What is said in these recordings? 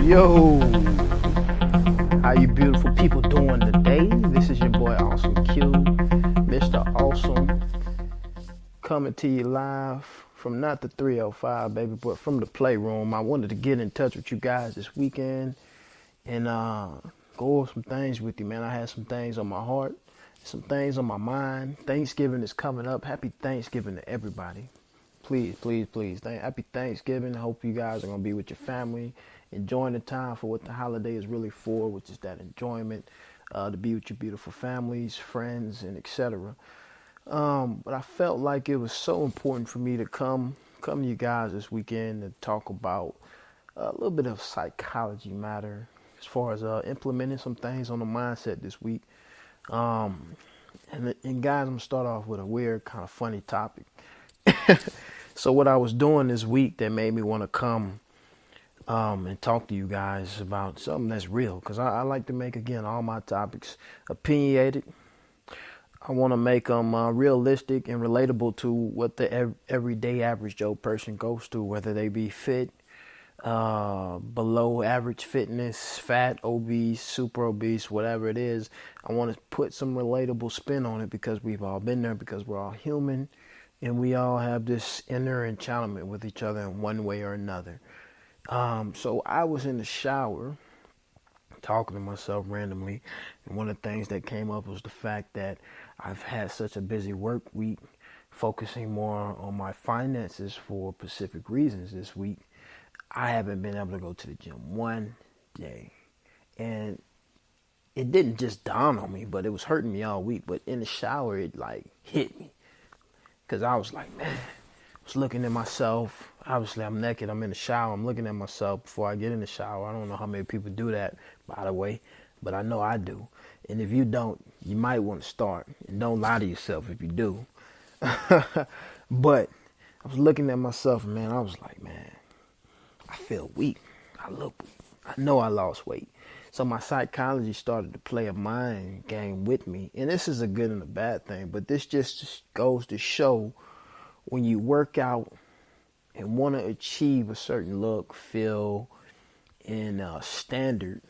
Yo, how you beautiful people doing today? This is your boy Awesome Q, Mr. Awesome, coming to you live from not the 305, baby, but from the playroom. I wanted to get in touch with you guys this weekend and go over some things with you, man. I had some things on my heart, some things on my mind. Thanksgiving is coming up. Happy Thanksgiving to everybody. Please, please, please. Happy Thanksgiving. I hope you guys are going to be with your family, enjoying the time for what the holiday is really for, which is that enjoyment, to be with your beautiful families, friends, and etc. But I felt like it was so important for me to come to you guys this weekend and talk about a little bit of psychology matter as far as implementing some things on the mindset this week. And guys, I'm going to start off with a weird, kind of funny topic. So what I was doing this week that made me want to come and talk to you guys about something that's real, because I like to make, again, all my topics opinionated. I want to make them realistic and relatable to what the everyday average Joe person goes through, whether they be fit, below average fitness, fat, obese, super obese, whatever it is. I want to put some relatable spin on it because we've all been there, because we're all human. And we all have this inner enchantment with each other in one way or another. So I was in the shower talking to myself randomly. And one of the things that came up was the fact that I've had such a busy work week, focusing more on my finances for specific reasons this week. I haven't been able to go to the gym one day. And it didn't just dawn on me, but it was hurting me all week. But in the shower, it like hit me. Because I was like, man, I was looking at myself. Obviously, I'm naked. I'm in the shower. I'm looking at myself before I get in the shower. I don't know how many people do that, by the way, but I know I do. And if you don't, you might want to start. And don't lie to yourself if you do. But I was looking at myself, and man, I was like, man, I feel weak. I look weak. I know I lost weight. So my psychology started to play a mind game with me. And this is a good and a bad thing, but this just goes to show when you work out and want to achieve a certain look, feel, and standard,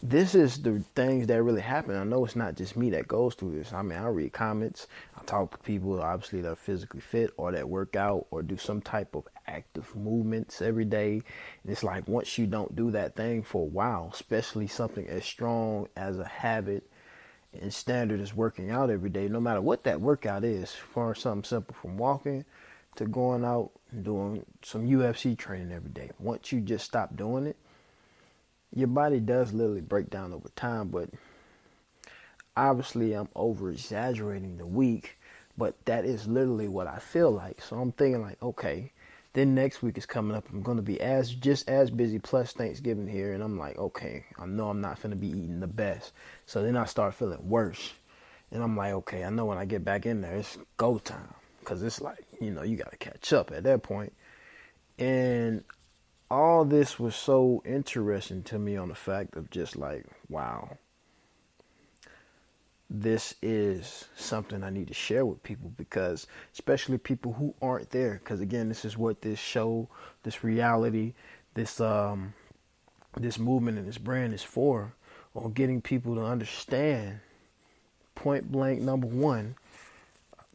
this is the things that really happen. I know it's not just me that goes through this. I mean, I read comments. I talk to people, obviously, that are physically fit or that work out or do some type of active movements every day. And it's like once you don't do that thing for a while, especially something as strong as a habit and standard as working out every day, no matter what that workout is, for something simple from walking to going out and doing some UFC training every day. Once you just stop doing it, your body does literally break down over time. But obviously I'm over exaggerating the week, but that is literally what I feel like. So I'm thinking like, okay, then next week is coming up. I'm going to be just as busy, plus Thanksgiving here. And I'm like, okay, I know I'm not going to be eating the best. So then I start feeling worse. And I'm like, okay, I know when I get back in there, it's go time. Because it's like, you got to catch up at that point. And all this was so interesting to me on the fact of just like, wow, this is something I need to share with people, because especially people who aren't there. Because again, this is what this show, this reality, this movement and this brand is for, on getting people to understand point blank, number one,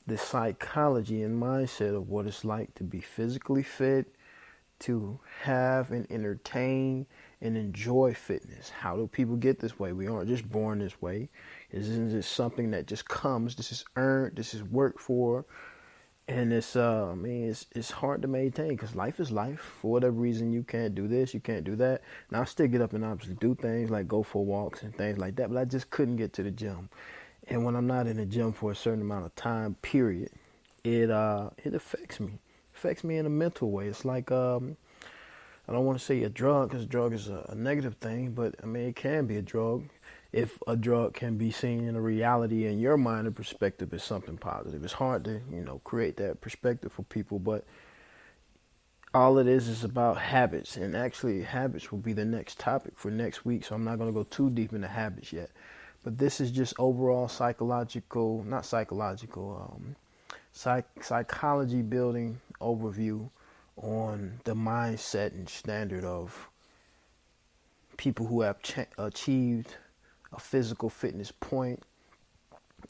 the psychology and mindset of what it's like to be physically fit, to have and entertain and enjoy fitness. How do people get this way? We aren't just born this way. Isn't this something that just comes? This is earned. This is worked for. And it's it's hard to maintain, because life is life. For whatever reason, you can't do this, you can't do that. Now, I still get up and obviously do things like go for walks and things like that, but I just couldn't get to the gym. And when I'm not in the gym for a certain amount of time, period, it affects me. It affects me in a mental way. It's like, I don't want to say a drug, because a drug is a negative thing, but I mean, it can be a drug if a drug can be seen in a reality in your mind and perspective as something positive. It's hard to, create that perspective for people, but all it is about habits. And actually, habits will be the next topic for next week, so I'm not going to go too deep into habits yet. But this is just overall psychology building overview on the mindset and standard of people who have achieved a physical fitness point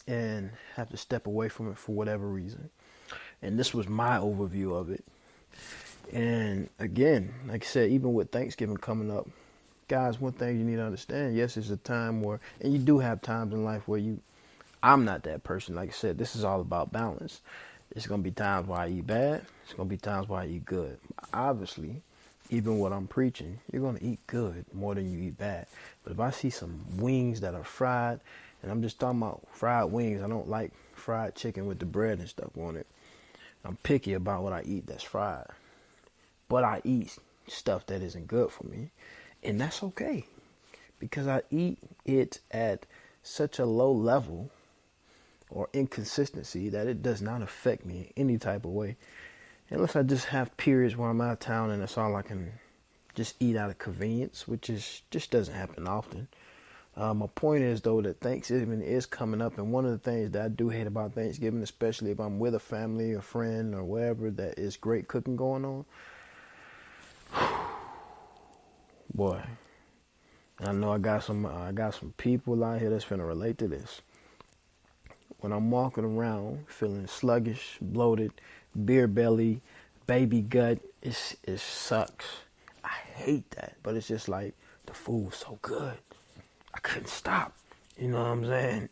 and have to step away from it for whatever reason. And this was my overview of it. And again, like I said, even with Thanksgiving coming up, guys, one thing you need to understand, yes, it's a time where, and you do have times in life where I'm not that person. Like I said, this is all about balance. It's going to be times where I eat bad. It's going to be times where I eat good. Obviously, even what I'm preaching, you're going to eat good more than you eat bad. But if I see some wings that are fried, and I'm just talking about fried wings, I don't like fried chicken with the bread and stuff on it. I'm picky about what I eat that's fried. But I eat stuff that isn't good for me. And that's okay. Because I eat it at such a low level or inconsistency that it does not affect me in any type of way. Unless I just have periods where I'm out of town and that's all I can just eat out of convenience, which just doesn't happen often. My point is, though, that Thanksgiving is coming up, and one of the things that I do hate about Thanksgiving, especially if I'm with a family or friend or wherever that is great cooking going on, boy, I know I got some people out here that's finna relate to this. When I'm walking around feeling sluggish, bloated, beer belly, baby gut, it sucks. I hate that, but it's just like the food's so good. I couldn't stop. You know what I'm saying?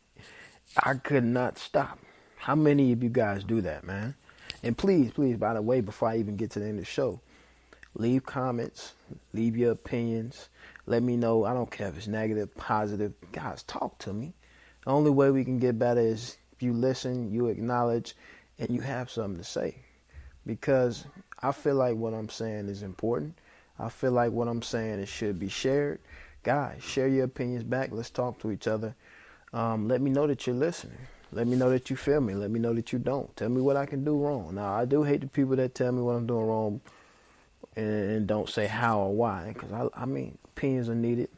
I could not stop. How many of you guys do that, man? And please, by the way, before I even get to the end of the show, leave comments, leave your opinions. Let me know. I don't care if it's negative, positive. Guys, talk to me. The only way we can get better is if you listen, you acknowledge, and you have something to say. Because I feel like what I'm saying is important. I feel like what I'm saying it should be shared. Guys, share your opinions back. Let's talk to each other. Let me know that you're listening. Let me know that you feel me. Let me know that you don't. Tell me what I can do wrong. Now, I do hate the people that tell me what I'm doing wrong and don't say how or why. Because, I mean, opinions are needed.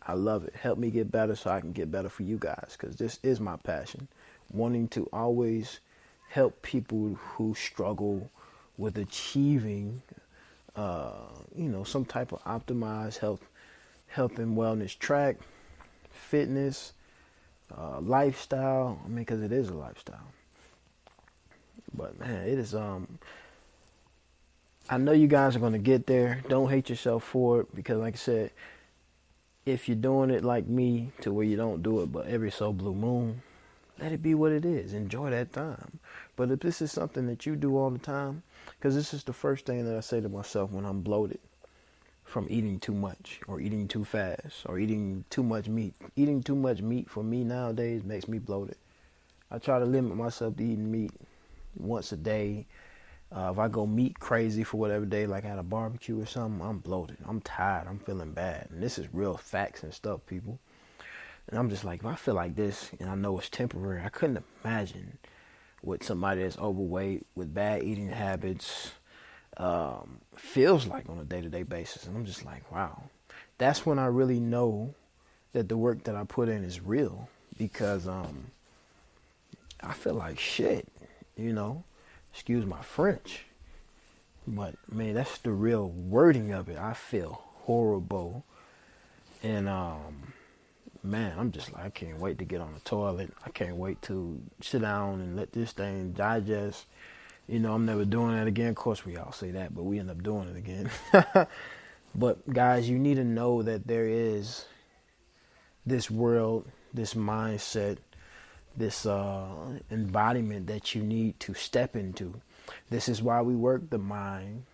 I love it. Help me get better so I can get better for you guys. Because this is my passion. Wanting to always help people who struggle with achieving, some type of optimized health and wellness track, fitness, lifestyle. I mean, because it is a lifestyle. But man, it is. I know you guys are gonna get there. Don't hate yourself for it, because, like I said, if you're doing it like me, to where you don't do it, but every so blue moon, let it be what it is. Enjoy that time. But if this is something that you do all the time, because this is the first thing that I say to myself when I'm bloated from eating too much or eating too fast or eating too much meat. Eating too much meat for me nowadays makes me bloated. I try to limit myself to eating meat once a day. If I go meat crazy for whatever day, like at a barbecue or something, I'm bloated. I'm tired. I'm feeling bad. And this is real facts and stuff, people. And I'm just like, if I feel like this and I know it's temporary, I couldn't imagine what somebody that's overweight with bad eating habits feels like on a day-to-day basis. And I'm just like, wow. That's when I really know that the work that I put in is real, because I feel like shit, excuse my French, but man, that's the real wording of it. I feel horrible. And man, I'm just like, I can't wait to get on the toilet. I can't wait to sit down and let this thing digest. I'm never doing that again. Of course, we all say that, but we end up doing it again. But guys, you need to know that there is this world, this mindset, this embodiment that you need to step into. This is why we work the mind,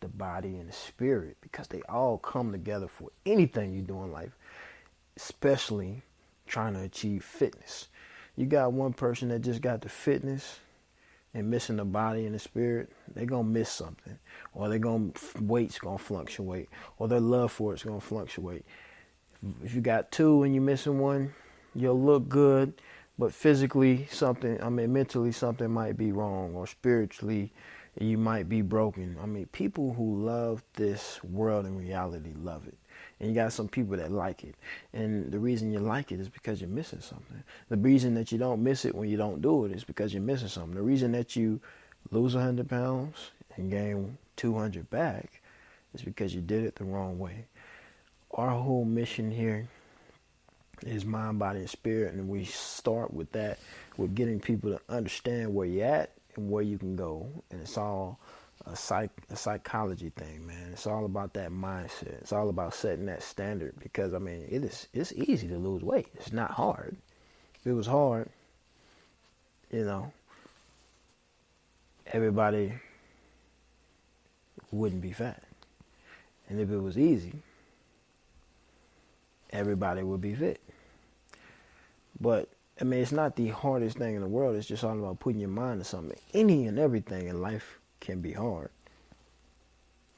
the body, and the spirit, because they all come together for anything you do in life, especially trying to achieve fitness. You got one person that just got the fitness and missing the body and the spirit, they're going to miss something. Or weight's going to fluctuate. Or their love for it's going to fluctuate. If you got two and you're missing one, you'll look good, but mentally something might be wrong, or spiritually you might be broken. People who love this world and reality love it. And you got some people that like it. And the reason you like it is because you're missing something. The reason that you don't miss it when you don't do it is because you're missing something. The reason that you lose 100 pounds and gain 200 back is because you did it the wrong way. our whole mission here is mind, body, and spirit, and we start with that, with getting people to understand where you're at and where you can go, and it's all a psychology thing, man. It's all about that mindset. It's all about setting that standard, because I mean, it's easy to lose weight. It's not hard. If it was hard, you know, everybody wouldn't be fat, and if it was easy, everybody would be fit. But I mean, it's not the hardest thing in the world. It's just all about putting your mind to something. Any and everything in life can be hard.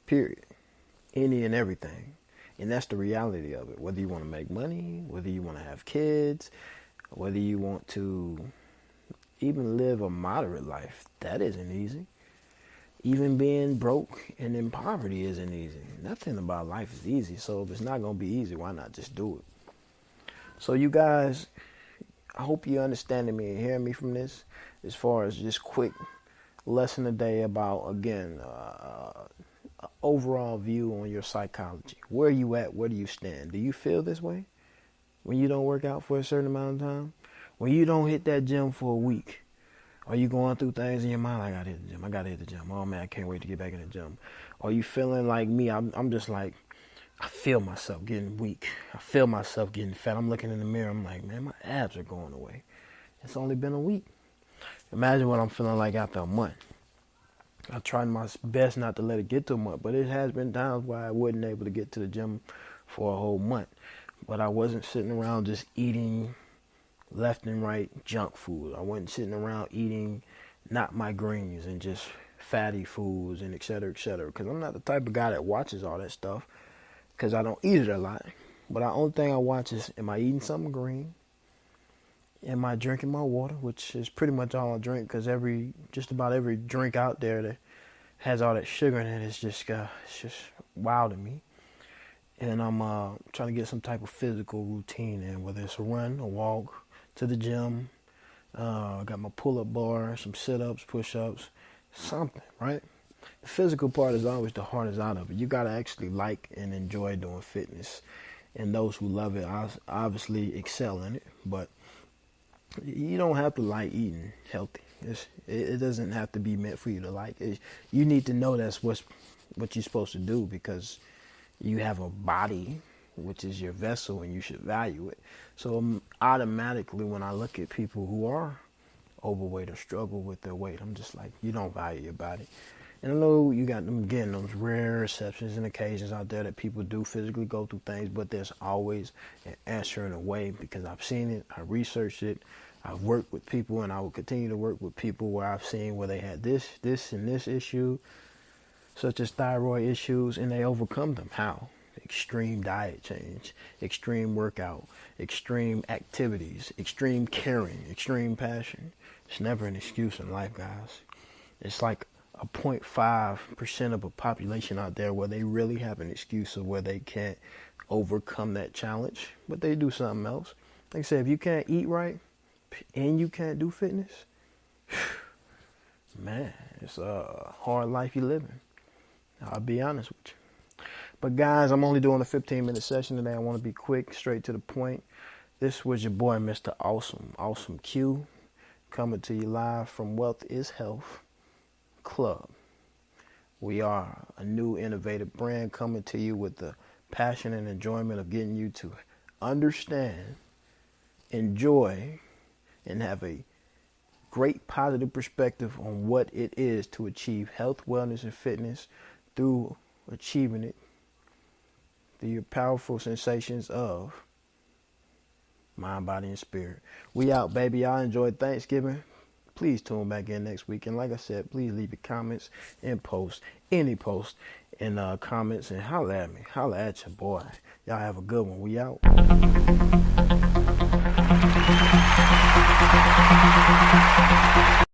Period. Any and everything. And that's the reality of it. Whether you want to make money, whether you want to have kids, whether you want to even live a moderate life, that isn't easy. Even being broke and in poverty isn't easy. Nothing about life is easy. So if it's not going to be easy, why not just do it? So you guys, I hope you're understanding me and hearing me from this, as far as just quick lesson today about, again, overall view on your psychology. Where are you at? Where do you stand? Do you feel this way when you don't work out for a certain amount of time? When you don't hit that gym for a week? Are you going through things in your mind like, I gotta hit the gym, I gotta hit the gym. Oh man, I can't wait to get back in the gym. Are you feeling like me? I'm just like, I feel myself getting weak. I feel myself getting fat. I'm looking in the mirror. I'm like, man, my abs are going away. It's only been a week. Imagine what I'm feeling like after a month. I tried my best not to let it get to a month, but it has been times where I wasn't able to get to the gym for a whole month. But I wasn't sitting around just eating left and right junk food. I wasn't sitting around eating not my greens and just fatty foods and et cetera, because I'm not the type of guy that watches all that stuff, because I don't eat it a lot. But the only thing I watch is, am I eating something green? Am I drinking my water, which is pretty much all I drink, because just about every drink out there that has all that sugar in it is just wild to me. And I'm trying to get some type of physical routine in, whether it's a run, a walk, to the gym. I got my pull-up bar, some sit-ups, push-ups, something, right? The physical part is always the hardest out of it. You got to actually like and enjoy doing fitness. And those who love it obviously excel in it. But you don't have to like eating healthy. It doesn't have to be meant for you to like it. You need to know that's what you're supposed to do, because you have a body, which is your vessel, and you should value it. So automatically, when I look at people who are overweight or struggle with their weight, I'm just like, you don't value your body. And I know you got them, again, those rare exceptions and occasions out there that people do physically go through things, but there's always an answer in a way, because I've seen it, I researched it, I've worked with people, and I will continue to work with people where I've seen where they had this, and this issue, such as thyroid issues, and they overcome them. How? Extreme diet change, extreme workout, extreme activities, extreme caring, extreme passion. It's never an excuse in life, guys. It's like a 0.5% of a population out there where they really have an excuse of where they can't overcome that challenge, but they do something else. Like I said, if you can't eat right and you can't do fitness, man, it's a hard life you're living. I'll be honest with you. But guys, I'm only doing a 15-minute session today. I want to be quick, straight to the point. This was your boy, Mr. Awesome Q, coming to you live from Wealth is Health Club. We are a new innovative brand coming to you with the passion and enjoyment of getting you to understand, enjoy, and have a great positive perspective on what it is to achieve health, wellness, and fitness through achieving it through your powerful sensations of mind, body, and spirit. We out, baby. Y'all enjoyed Thanksgiving. Please tune back in next week. And like I said, please leave your comments and post, any post in comments, and holla at me. Holla at your boy. Y'all have a good one. We out.